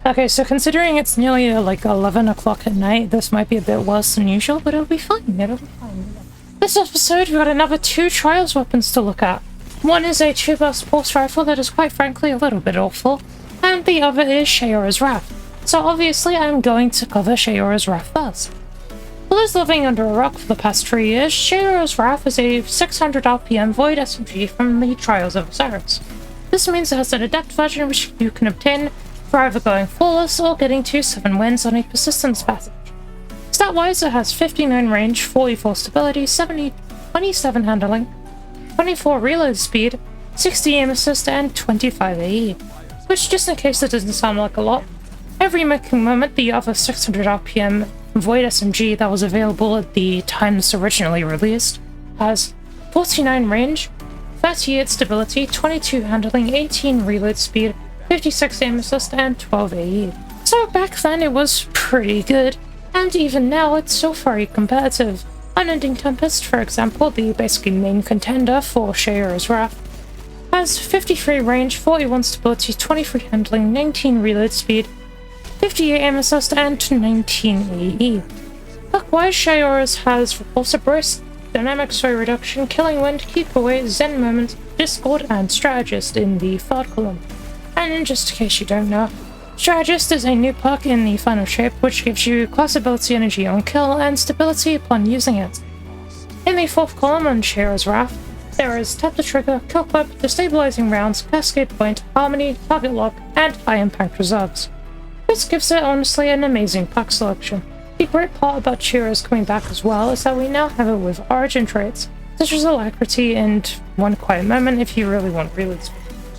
Okay, so considering it's nearly like 11 o'clock at night, this might be a bit worse than usual, but it'll be fine. It'll be fine. This episode, we've got another 2 trials weapons to look at. One is a 2-burst pulse rifle that is quite frankly a little bit awful, and the other is Shayuras Wrath. So obviously I'm going to cover Shayuras Wrath first. For those living under a rock for the past 3 years, Shayuras Wrath is a 600 RPM void SMG from the Trials of Osiris. This means it has an adept version which you can obtain for either going flawless or getting to 7 wins on a persistence passage. Stat-wise, it has 59 range, 44 stability, 27 handling, 24 reload speed, 60 aim assist, and 25 AE. Which, just in case it doesn't sound like a lot, every making moment the other 600 RPM Void SMG that was available at the time this originally released has 49 range, 38 stability, 22 handling, 18 reload speed, 56 aim assist, and 12 AE. So back then it was pretty good, and even now it's still very competitive. Unending Tempest, for example, the basically main contender for Shayura's Wrath, has 53 range, 41 stability, 23 handling, 19 reload speed, 58 aim assist, and 19 AE. Clockwise, Shayura's has Repulsor Burst, Dynamic Sway Reduction, Killing Wind, Keep Away, Zen Moment, Discord, and Strategist in the 3rd column. And just in case you don't know, Strategist is a new perk in the final shape which gives you class ability energy on kill and stability upon using it. In the 4th column on Shayura's Wrath, there is Tap the Trigger, Kill Clip, Destabilizing Rounds, Cascade Point, Harmony, Target Lock, and High Impact Reserves. This gives it honestly an amazing pack selection. The great part about Shayura's coming back as well is that we now have it with origin traits, such as Alacrity and One Quiet Moment if you really want reload speed.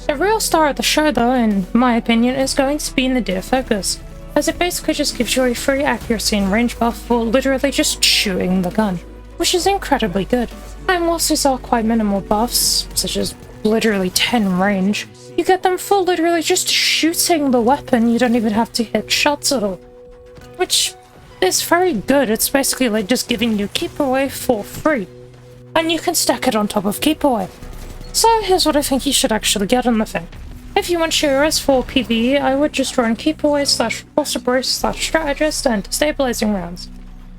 The real star of the show though, in my opinion, is going to be in the Deer Focus, as it basically just gives you a free accuracy and range buff for literally just shooting the gun, which is incredibly good. And whilst these are quite minimal buffs, such as literally 10 range, you get them for literally just shooting the weapon. You don't even have to hit shots at all, which is very good. It's basically like just giving you Keep Away for free, and you can stack it on top of Keep Away. So here's what I think you should actually get on the thing. If you want Shayura's for PvE, I would just run Keep Away / Repulsor Burst / Strategist and Destabilizing Rounds.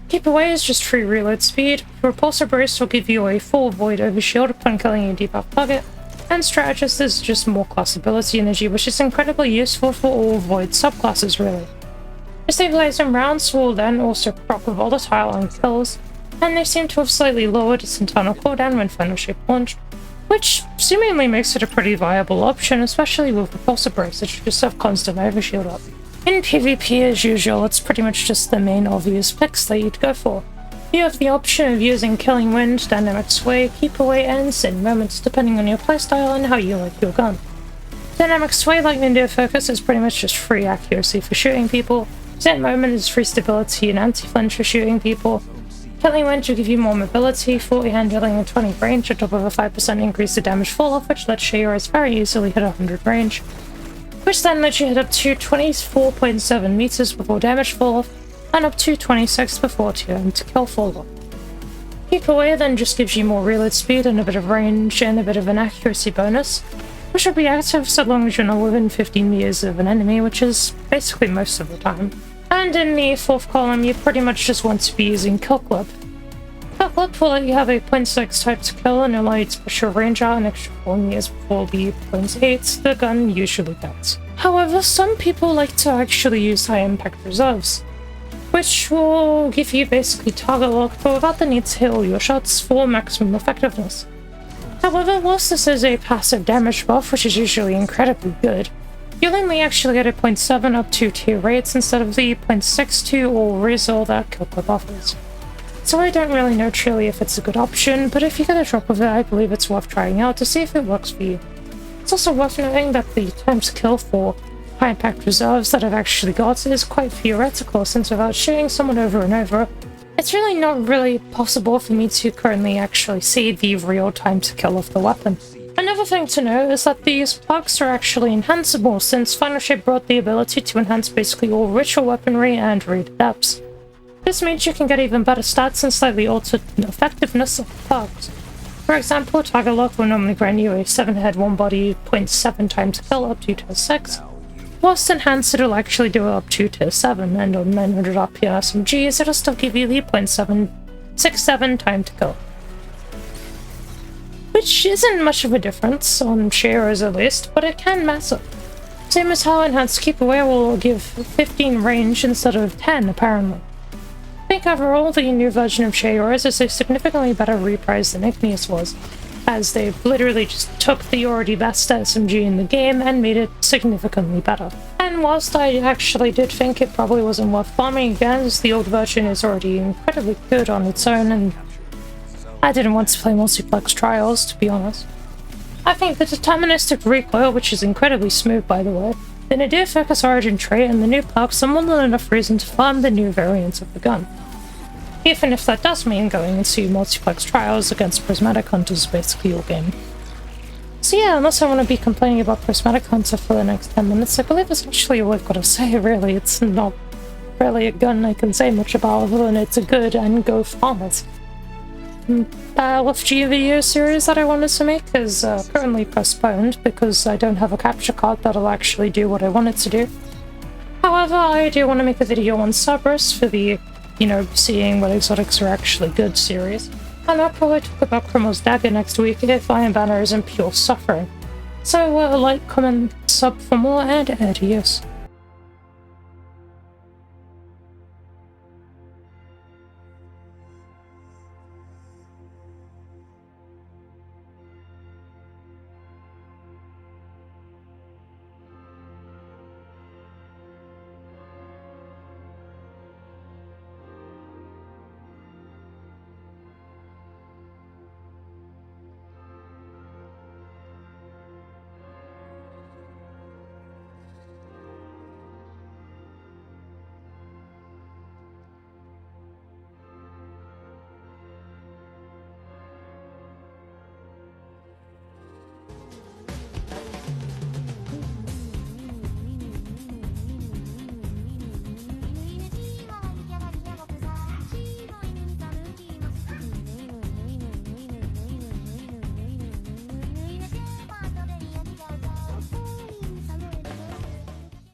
Keep Away is just free reload speed, Repulsor Burst will give you a full void overshield upon killing a debuff target, and Strategist is just more class ability energy, which is incredibly useful for all void subclasses really. Destabilizing Rounds will then also proc volatile on kills, and they seem to have slightly lowered its internal cooldown when final shape launched, which seemingly makes it a pretty viable option, especially with Repulsor Burst, which just have constant overshield up. In PvP as usual, it's pretty much just the main obvious picks that you'd go for. You have the option of using Killing Wind, Dynamic Sway, Keep Away, and Zen Moments depending on your playstyle and how you like your gun. Dynamic Sway, like Ninja Focus, is pretty much just free accuracy for shooting people. Zen Moment is free stability and anti-flinch for shooting people. Killing Wind will give you more mobility, 40 handling, and 20 range on top of a 5% increase to damage fall-off, which lets Shayura's very easily hit 100 range, which then lets you hit up to 24.7 meters before damage fall-off, and up to 26 before turn to kill fall-off. Keep Away then just gives you more reload speed and a bit of range and a bit of an accuracy bonus, which will be active so long as you're not within 15 meters of an enemy, which is basically most of the time. And in the 4th column, you pretty much just want to be using Kill Clip. Kill Clip will let you have a 0.6 type to kill and allow you to push your range out an extra 4 meters before the 0.8 the gun usually gets. However, some people like to actually use high impact reserves, which will give you basically target lock but without the need to hit all your shots for maximum effectiveness. However, whilst this is a passive damage buff, which is usually incredibly good, you'll only actually get a 0.7 up to 2 rates instead of the 0.62 or result that Kill Clip offers. So I don't really know truly if it's a good option, but if you get a drop of it, I believe it's worth trying out to see if it works for you. It's also worth noting that the time to kill for high impact reserves that I've actually got is quite theoretical, since without shooting someone over and over, it's really not really possible for me to currently actually see the real time to kill of the weapon. Another thing to note is that these perks are actually enhanceable, since Final Shape brought the ability to enhance basically all ritual weaponry and raid adepts. This means you can get even better stats and slightly altered effectiveness of perks. For example, Target Lock will normally grant you a 7 head 1 body 0.7 times kill up to tier 6, Whilst enhanced, it'll actually do up to tier 7, and on 900 RPM SMGs, it'll still give you the 0.767 time to kill. Which isn't much of a difference, on Shayuras at least, but it can matter. Same as how enhanced keep away will give 15 range instead of 10, apparently. I think overall, the new version of Shayuras is a significantly better reprise than Igneous was, as they literally just took the already best SMG in the game and made it significantly better. And whilst I actually did think it probably wasn't worth farming again, as the old version is already incredibly good on its own, and I didn't want to play multiplex trials, to be honest. I think the deterministic recoil, which is incredibly smooth by the way, the nadir focus origin trait, and the new perks are more than enough reason to farm the new variants of the gun. Even if that does mean going into multiplex trials against prismatic hunters basically all game. So yeah, unless I want to be complaining about prismatic hunter for the next 10 minutes, I believe that's actually all I've got to say, really. It's not really a gun I can say much about other than it's a good and go farm it. LFG video series that I wanted to make is currently postponed because I don't have a capture card that'll actually do what I want it to do. However, I do want to make a video on Cerberus for the seeing what exotics are actually good series. And I'll probably talk about Criminal's Dagger next week if Iron Banner isn't pure suffering. So like, comment, sub for more, and adios.